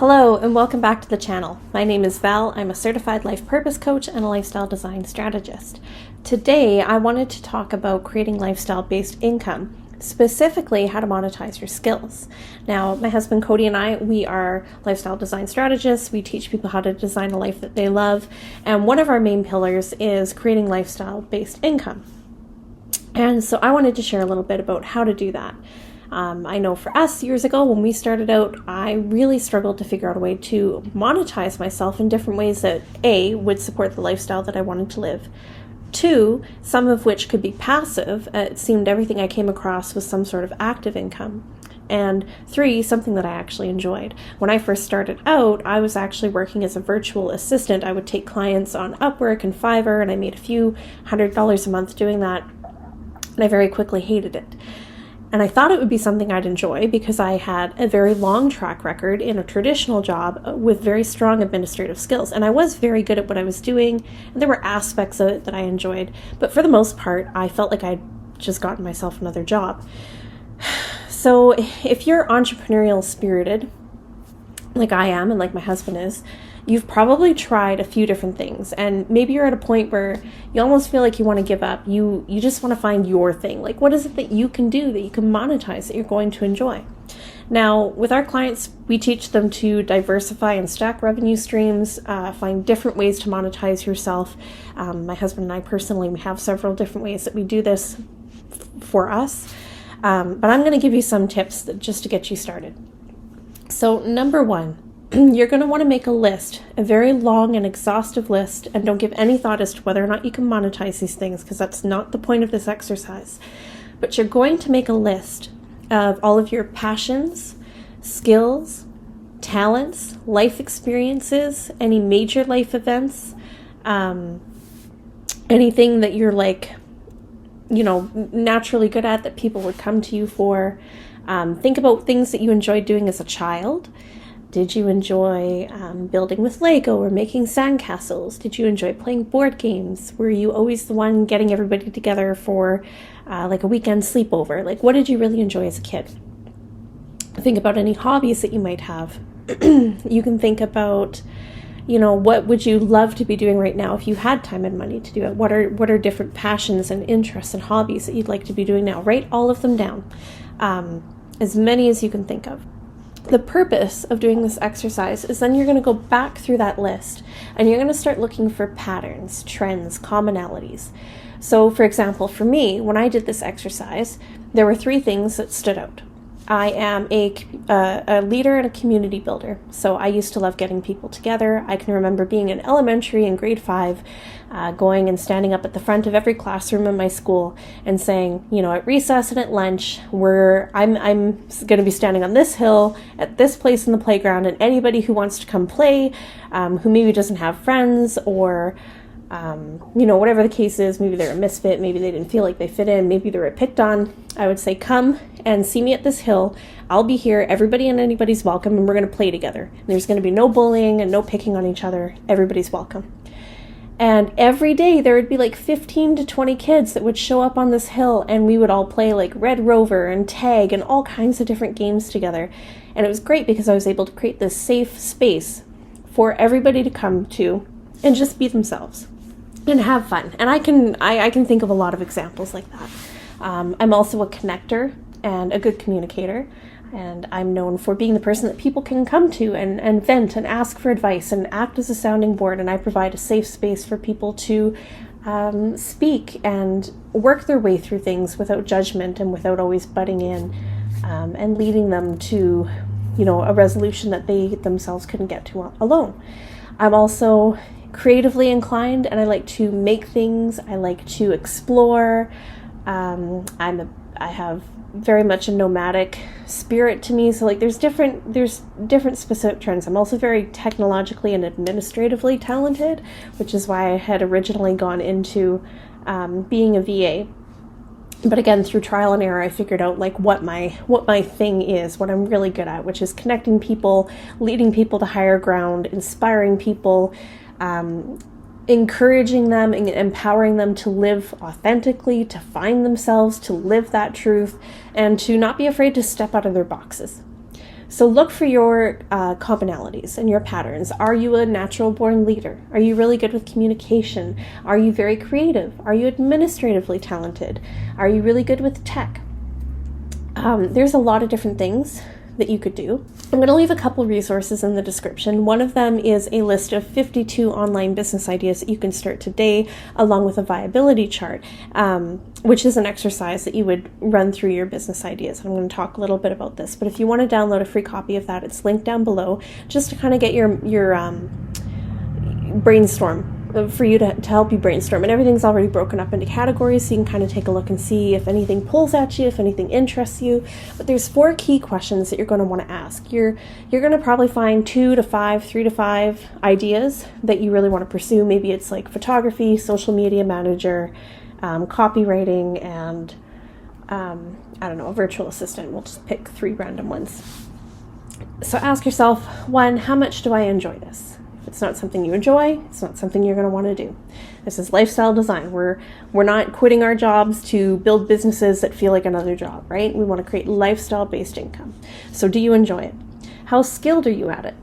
Hello and welcome back to the channel. My name is Val. I'm a certified life purpose coach and a lifestyle design strategist. Today I wanted to talk about creating lifestyle-based income, specifically how to monetize your skills. Now, my husband Cody and I, we are lifestyle design strategists. We teach people how to design a life that they love, and one of our main pillars is creating lifestyle-based income. And so I wanted to share a little bit about how to do that. I know for us years ago when we started out, I really struggled to figure out a way to monetize myself in different ways that A, would support the lifestyle that I wanted to live. 2, some of which could be passive. It seemed everything I came across was some sort of active income. And 3, something that I actually enjoyed. When I first started out, I was actually working as a virtual assistant. I would take clients on Upwork and Fiverr, and I made a few $100s a month doing that. And I very quickly hated it. And I thought it would be something I'd enjoy because I had a very long track record in a traditional job with very strong administrative skills. And I was very good at what I was doing, and there were aspects of it that I enjoyed. But for the most part, I felt like I'd just gotten myself another job. So if you're entrepreneurial spirited, like I am and like my husband is, you've probably tried a few different things, and maybe you're at a point where you almost feel like you want to give up. You just want to find your thing. Like, what is it that you can do, that you can monetize, that you're going to enjoy? Now, with our clients, we teach them to diversify and stack revenue streams, find different ways to monetize yourself. My husband and I personally, we have several different ways that we do this for us. But I'm going to give you some tips just to get you started. So number 1, you're going to want to make a list, a very long and exhaustive list, and don't give any thought as to whether or not you can monetize these things, because that's not the point of this exercise. But you're going to make a list of all of your passions, skills, talents, life experiences, any major life events, anything that you're naturally good at that people would come to you for. Think about things that you enjoyed doing as a child. Did you enjoy building with Lego or making sandcastles? Did you enjoy playing board games? Were you always the one getting everybody together for like a weekend sleepover? Like, what did you really enjoy as a kid? Think about any hobbies that you might have. You can think about, what would you love to be doing right now if you had time and money to do it? What are different passions and interests and hobbies that you'd like to be doing now? Write all of them down, as many as you can think of. The purpose of doing this exercise is then you're going to go back through that list and you're going to start looking for patterns, trends, commonalities. So, for example, for me, when I did this exercise, there were 3 things that stood out. I am a leader and a community builder. So I used to love getting people together. I can remember being in elementary in grade 5, going and standing up at the front of every classroom in my school and saying, at recess and at lunch, I'm going to be standing on this hill at this place in the playground, and anybody who wants to come play, who maybe doesn't have friends or whatever the case is, maybe they're a misfit, maybe they didn't feel like they fit in, maybe they were picked on, I would say, come and see me at this hill. I'll be here. Everybody and anybody's welcome, and we're going to play together. And there's going to be no bullying and no picking on each other. Everybody's welcome. And every day there would be like 15 to 20 kids that would show up on this hill, and we would all play like Red Rover and tag and all kinds of different games together. And it was great because I was able to create this safe space for everybody to come to and just be themselves and have fun. And I can think of a lot of examples like that. I'm also a connector and a good communicator, and I'm known for being the person that people can come to and vent and ask for advice and act as a sounding board, and I provide a safe space for people to speak and work their way through things without judgment and without always butting in and leading them to a resolution that they themselves couldn't get to alone. I'm also creatively inclined, and I like to make things. I like to explore. I have very much a nomadic spirit to me. So there's different specific trends. I'm also very technologically and administratively talented, which is why I had originally gone into being a VA. But again, through trial and error, I figured out what my thing is, what I'm really good at, which is connecting people, leading people to higher ground, inspiring people, encouraging them and empowering them to live authentically, to find themselves, to live that truth, and to not be afraid to step out of their boxes. So look for your commonalities and your patterns. Are you a natural born leader? Are you really good with communication? Are you very creative? Are you administratively talented? Are you really good with tech? There's a lot of different things that you could do. I'm going to leave a couple resources in the description. One of them is a list of 52 online business ideas that you can start today, along with a viability chart, which is an exercise that you would run through your business ideas. I'm going to talk a little bit about this, but if you want to download a free copy of that, it's linked down below, just to kind of get your brainstorm, for you to help you brainstorm. And everything's already broken up into categories, so you can kind of take a look and see if anything pulls at you, if anything interests you. But there's 4 key questions that you're going to want to ask. You're going to probably find 2 to 5, 3 to 5 ideas that you really want to pursue. Maybe it's like photography, social media manager, copywriting, and I don't know, a virtual assistant. We'll just pick 3 random ones. So ask yourself, 1, how much do I enjoy this? If it's not something you enjoy, it's not something you're going to want to do. This is lifestyle design. We're not quitting our jobs to build businesses that feel like another job, right? We want to create lifestyle-based income. So do you enjoy it? How skilled are you at it?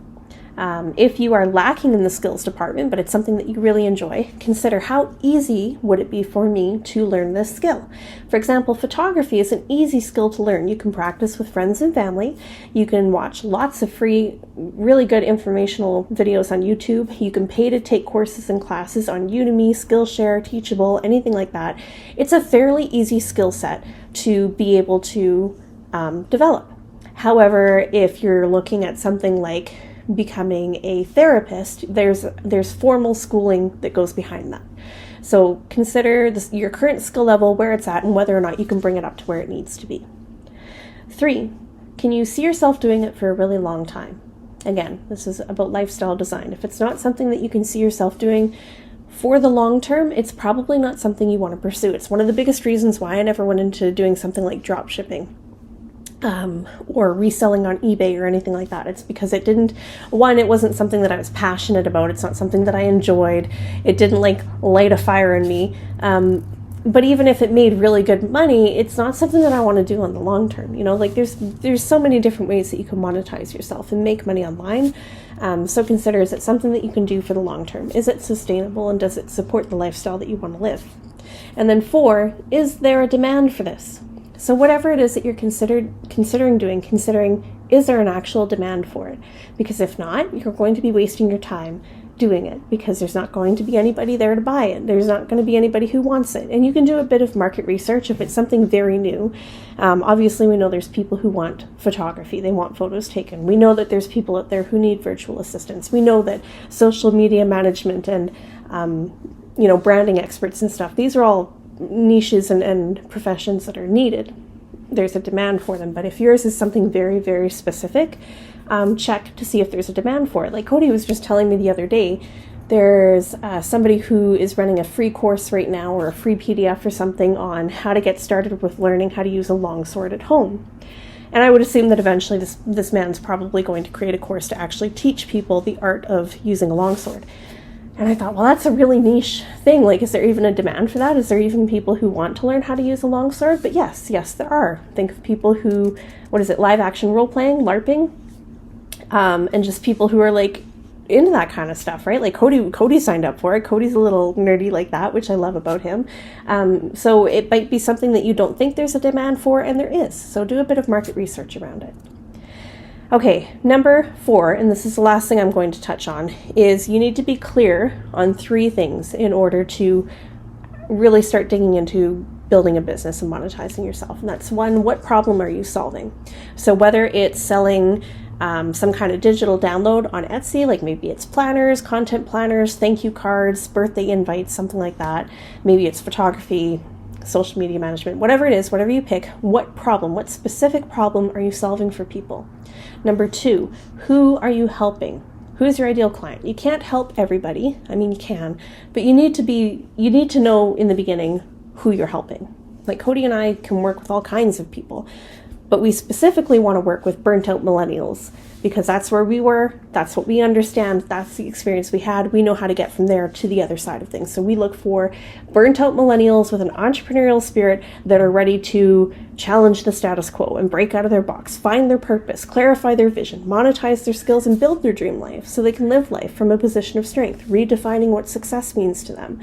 If you are lacking in the skills department, but it's something that you really enjoy, consider how easy would it be for me to learn this skill. For example, photography is an easy skill to learn. You can practice with friends and family. You can watch lots of free, really good informational videos on YouTube. You can pay to take courses and classes on Udemy, Skillshare, Teachable, anything like that. It's a fairly easy skill set to be able to develop. However, if you're looking at something like becoming a therapist, there's formal schooling that goes behind that. So consider your current skill level, where it's at, and whether or not you can bring it up to where it needs to be. 3, can you see yourself doing it for a really long time? Again, this is about lifestyle design. If it's not something that you can see yourself doing for the long term, it's probably not something you want to pursue. It's one of the biggest reasons why I never went into doing something like drop shipping. Or reselling on eBay or anything like that. It's because it wasn't something that I was passionate about. It's not something that I enjoyed. It didn't light a fire in me. But even if it made really good money, it's not something that I want to do on the long term. There's so many different ways that you can monetize yourself and make money online. So consider, is it something that you can do for the long term? Is it sustainable, and does it support the lifestyle that you want to live? And then 4, is there a demand for this? So whatever it is that you're considering doing, is there an actual demand for it? Because if not, you're going to be wasting your time doing it, because there's not going to be anybody there to buy it. There's not going to be anybody who wants it. And you can do a bit of market research if it's something very new. Obviously, we know there's people who want photography. They want photos taken. We know that there's people out there who need virtual assistants. We know that social media management and branding experts and stuff, these are all niches and professions that are needed. There's a demand for them. But if yours is something very, very specific, check to see if there's a demand for it. Like Cody was just telling me the other day, there's somebody who is running a free course right now, or a free PDF or something, on how to get started with learning how to use a longsword at home. And I would assume that eventually this man's probably going to create a course to actually teach people the art of using a longsword. And I thought, well, that's a really niche thing. Is there even a demand for that? Is there even people who want to learn how to use a longsword? But yes, there are. Think of people who, live action role playing, LARPing, and just people who are into that kind of stuff, right? Like Cody signed up for it. Cody's a little nerdy like that, which I love about him. So it might be something that you don't think there's a demand for, and there is. So do a bit of market research around it. Okay, number 4, and this is the last thing I'm going to touch on, is you need to be clear on 3 things in order to really start digging into building a business and monetizing yourself. And that's 1, what problem are you solving? So whether it's selling some kind of digital download on Etsy, like maybe it's planners, content planners, thank you cards, birthday invites, something like that. Maybe it's photography, social media management, whatever it is, whatever you pick, what specific problem are you solving for people? Number 2, who are you helping? Who's your ideal client? You can't help everybody. I mean, you can, but you need to know in the beginning who you're helping. Like Cody and I can work with all kinds of people, but we specifically want to work with burnt out millennials because that's where we were, that's what we understand, that's the experience we had. We know how to get from there to the other side of things. So we look for burnt out millennials with an entrepreneurial spirit that are ready to challenge the status quo and break out of their box, find their purpose, clarify their vision, monetize their skills, and build their dream life so they can live life from a position of strength, redefining what success means to them.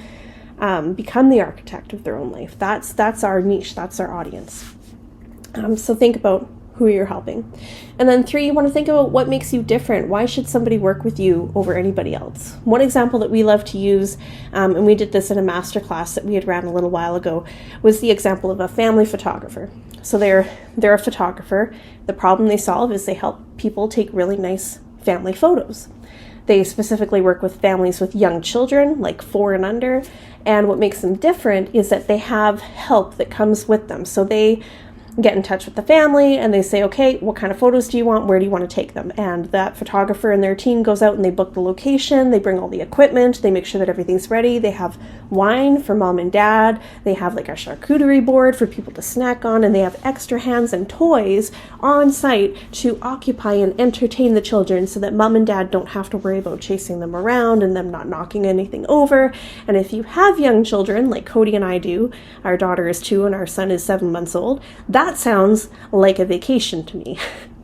Become the architect of their own life. That's our niche, that's our audience. So think about who you're helping. And then 3, you want to think about what makes you different. Why should somebody work with you over anybody else? One example that we love to use, and we did this in a masterclass that we had ran a little while ago, was the example of a family photographer. So they're a photographer. The problem they solve is they help people take really nice family photos. They specifically work with families with young children, like 4 and under, and what makes them different is that they have help that comes with them. So they get in touch with the family and they say, okay, what kind of photos do you want? Where do you want to take them? And that photographer and their team goes out and they book the location, they bring all the equipment, they make sure that everything's ready. They have wine for mom and dad, they have like a charcuterie board for people to snack on, and they have extra hands and toys on site to occupy and entertain the children so that mom and dad don't have to worry about chasing them around and them not knocking anything over. And if you have young children, like Cody and I do, our daughter is 2 and our son is 7 months old, that sounds like a vacation to me.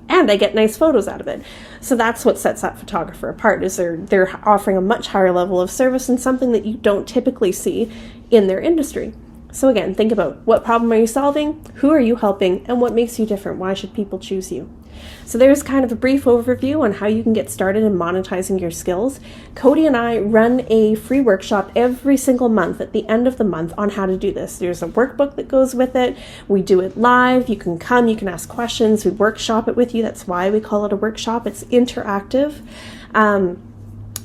And I get nice photos out of it. So that's what sets that photographer apart, is they're offering a much higher level of service and something that you don't typically see in their industry. So again, think about what problem are you solving, who are you helping, and what makes you different? Why should people choose you? So there's kind of a brief overview on how you can get started in monetizing your skills. Cody and I run a free workshop every single month at the end of the month on how to do this. There's a workbook that goes with it. We do it live. You can come, you can ask questions. We workshop it with you. That's why we call it a workshop. It's interactive.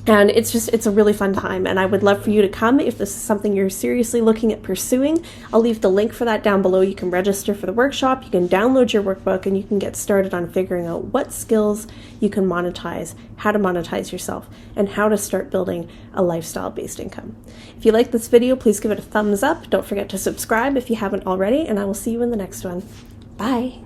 And it's a really fun time, and I would love for you to come if this is something you're seriously looking at pursuing. I'll leave the link for that down below. You can register for the workshop, you can download your workbook, and you can get started on figuring out what skills you can monetize, how to monetize yourself, and how to start building a lifestyle-based income. If you like this video, please give it a thumbs up. Don't forget to subscribe if you haven't already, and I will see you in the next one. Bye.